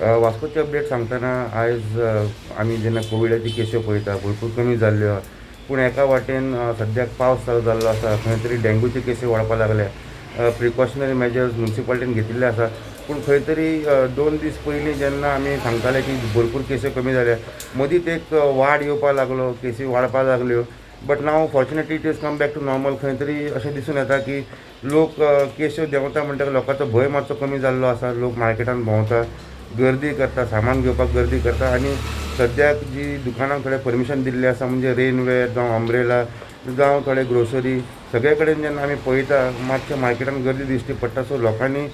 वास्कोचे update सांगतना आयज आमी जेन्ना कोविडाची केसी पळयता भरपूर कमी जाल्ल्यो, पूण एका वाटेन सद्याक पावस चालू जाल्लो आसा, खंय तरी डेंगूचे केसी वाडपाक लागल्या. प्रिकॉशनरी मेजर्स म्युन्सिपालिटीन घेतिल्ले आसा, पूण खंय तरी 2 दीस पयलीं जेन्ना आमी सांगताले की भरपूर केसी कमी जाल्या, मदींच एक वाड येवपाक लागलो, केसी वाडपाक लागल्यो. But now fortunately it is come back to normal. खंय तरी अशें दिसून येता की लोक केस्यो देंवता म्हणटकीर लोकांचो भंय मातसो कमी जाल्लो आसा. लोक मार्केटान भोंवता, गर्दी करता, सामान घेवपाक गर्दी करता. आनी सद्याक जी दुकानांक थोडे परमिशन दिल्लें आसा, म्हणजे रेनवेअर जावं अम्ब्रेला जावं थोडे ग्रोसरी, सगळे कडेन जेन्ना आमी पळयता मातशें मार्केटान गर्दी दिश्टी पडटा. सो लोकांनी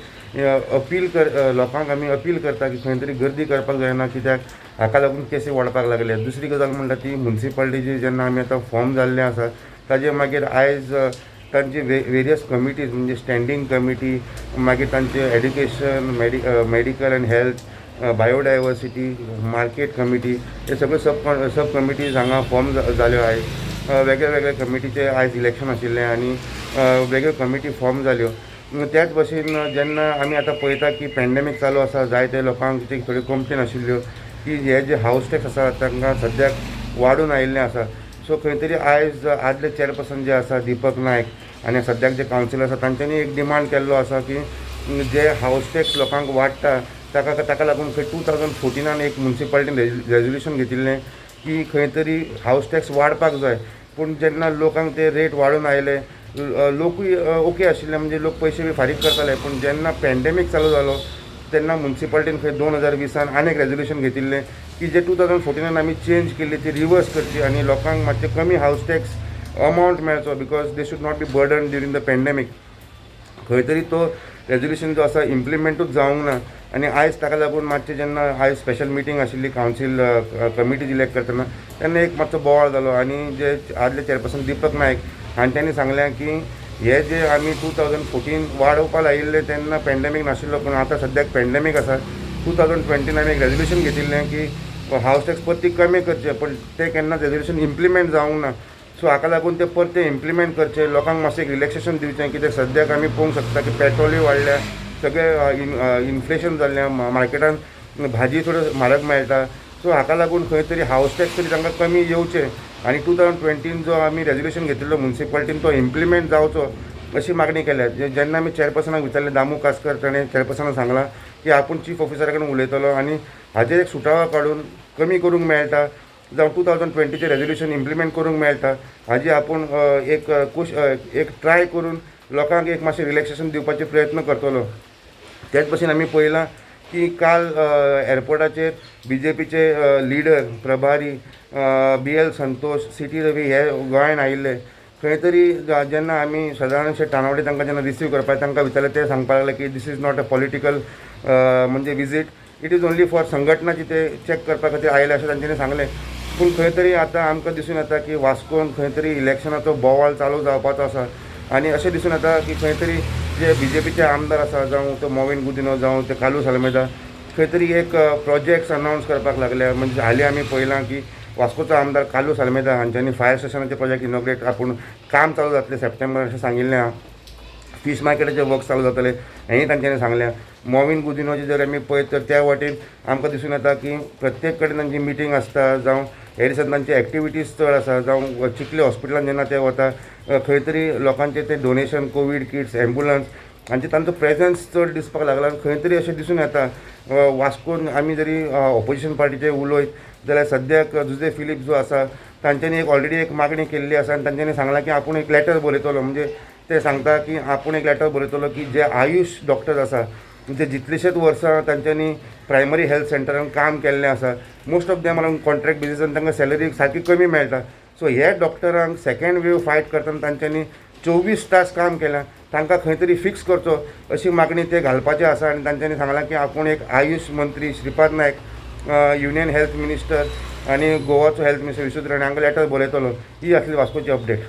लोकांक आमी अपील करता की खंय तरी गर्दी करपाक जायना, कित्याक हाका लागून केसी वाडपाक लागले. दुसरी गजाल म्हणटा ती म्युन्सिपालिटीची जेन्ना आमी आतां फॉर्म जाल्लें आसा, ताजे मागीर आयज तांची वेरियस कमिटीज, म्हणजे स्टँडींग कमिटी, मागीर तांचे education, medical end health, biodiversity, market committee, हे सगळे सब कमिटीज हांगा फॉर्म जाल्यो आयज. वेगळे वेगळे कमिटीचे आयज इलेक्शन आशिल्लें आनी वेगळ्यो कमिटी फॉर्म जाल्यो. त्याच भशेन जेन्ना आमी आतां पळयता की पॅन्डेमीक चालू आसा, जायते लोकांक थोड्यो कंप्लेन आशिल्ल्यो की हे जे हावस टॅक्स आसा तांकां सद्याक वाडून आयिल्लें आसा. सो खंय तरी आयज आदले चेअरपर्सन जे आसा दीपक नायक आनी सद्याक जे कावन्सिलर आसा तांच्यांनी एक डिमांड केल्लो आसा की जे हावस टॅक्स लोकांक वाडटा ताका लागून खंय 2014 एक म्युन्सिपालिटीन रेजोल्युशन घेतिल्लें की खंय तरी हावस टॅक्स वाडपाक जाय. पूण जेन्ना लोकांक ते रेट वाडून आयले, लोकूय ओके आशिल्ले, म्हणजे लोक पयशे बी फारीक करताले. पूण जेन्ना पॅन्डेमीक चालू जालो तेन्ना म्युन्सिपालिटीन खंय 2020 आनी एक रेजोल्युशन घेतिल्लें की जे 2014 आमी चेंज केल्ली ती रिवर्स करची आनी लोकांक मातशें कमी हावस टॅक्स अमावंट मेळचो, because they should not be burden during the pandemic. खंय तरी तो रेजोल्युशन जो आसा इम्प्लिमेंटूच जावंक ना. आनी आयज ताका लागून मातशें जेन्ना आयज स्पेशल मिटींग आशिल्ली कावन्सील कमिटी इलेक्ट करतना, तेन्ना एक मातसो बोवाळ जालो. आनी जे आदले चेअरपर्सन दीपक नायक हांच्यांनी सांगलें की हे जे आमी 2014 वाडोवपाक लायिल्ले तेन्ना पॅन्डेमीक नाशिल्लो, पूण आतां सद्याक पॅन्डेमीक आसा. 2020 आमी एक रेजोल्युशन घेतिल्लें की हावस टॅक्स परती कमी करचे, पण ते केन्ना रेजोल्युशन इम्प्लिमेंट जावंक ना. सो हाका लागून ते परते इम्प्लिमेंट करचे, लोकांक मातशें एक रिलॅक्सेशन दिवचें, कित्याक सद्याक आमी पळोवंक शकता की पेट्रोलूय वाडल्या, सगळे इन्फ्लेशन जाल्लें, मार्केटान भाजी थोड्यो म्हारग मेळटा. सो हाका लागून खंय तरी हावस टॅक्स तरी तांकां कमी येवचें आनी 2020 जो आमी रेजोल्युशन घेतिल्लो म्युन्सिपालिटीन तो इम्प्लिमेंट जावचो अशी मागणी केल्या. जेन्ना आमी चेअरपर्सनाक विचारलें, दामू कासकर, ताणें चेअरपर्सनाक सांगलां की आपूण चीफ ऑफिसरा कडेन उलयतलो आनी हाजेर एक सुटावो काडून कमी करूंक मेळटा, जावं 2020 रेजोल्युशन इम्प्लिमेंट करूंक मेळटा, हाजी आपूण एक ट्राय करून लोकांक एक मातशें रिलॅक्सेशन दिवपाचे प्रयत्न करतलो. तेच भशेन आमी पळयलां की काल एअरपोर्टाचेर BJPचे लिडर प्रभारी BL संतोष, CT रवी हे गोंयान आयिल्ले. खंय तरी जेन्ना आमी सदानंद टानावडे तांकां जेन्ना रिसीव करपाक तांकां विचारलें, ते सांगपाक लागले की this is not a political म्हणजे visit, it is only for संघटनाची ते चॅक करपा खातीर आयले अशें तांच्यांनी सांगलें. पूण खंय तरी आतां आमकां दिसून येता की वास्कोन खंय तरी इलेक्शनाचो बोवाळ चालू जावपाचो आसा. आनी अशें दिसून येता की खंय तरी जे BJPचे आमदार आसा, जावं तो मोविन गुदिनो, जावं ते कालूस आल्मेदा, खंय तरी एक प्रोजेक्ट्स अनावन्स करपाक लागल्या. म्हणजे हालीं आमी पळयलां की वास्कोचो आमदार Kalus Almeida हांच्यांनी fire स्टेशनाचे project inaugurate आपूण काम चालू जातलें सप्टेंबर अशें सांगिल्लें आहा. फीश मार्केटाचे वर्क चालू जातले हेंय तांच्यांनी सांगलें. मोविन गुदिनोची जर आमी पळयत तर त्या वाटेन आमकां दिसून येता की प्रत्येक कडेन तांची मिटींग आसता, जावं हे दिसांनी तांची एक्टिविटीज चड आसा, जावं चिखले हॉस्पिटलान जेन्ना ते वता खंय तरी लोकांचे ते डोनेशन, कोवीड किट्स, एम्ब्युलन्स हांचे तांचो प्रेजन्स चड दिसपाक लागला. आनी खंय तरी अशें दिसून येता वास्कोन आमी जरी ऑपोजिशन पार्टीचे उलयत जाल्यार सद्याक जुजे फिलिप जो आसा तांच्यांनी एक ऑलरेडी एक मागणी केल्ली आसा आनी तांच्यांनी सांगलां की आपूण एक लेटर बरयतलो. म्हणजे ते सांगता की आपूण एक लेटर बरयतलो की जे आयुश डॉक्टर्स आसा, म्हणजे जितलेशेच वर्सां तांच्यांनी प्रायमरी हेल्थ सेंटरान काम केल्लें आसा, मोस्ट ऑफ देम आतां कॉन्ट्रॅक्ट बेजिसान तांकां सॅलरी सारकी कमी मेळटा. सो हे डॉक्टरांक सेकेंड वेव फायट करतना तांच्यांनी 24 तास काम केलां, तांकां खंय तरी फिक्स करचो अशी मागणी ते घालपाचें आसा. आनी तांच्यांनी सांगलां की आपूण एक आयुश मंत्री Shripad Naik, union health minister आनी गोवाचो हेल्थ मिनिस्टर विश्वत राणे हांकां लेटर बरयतलो. ही आसली वास्कोची अपडेट.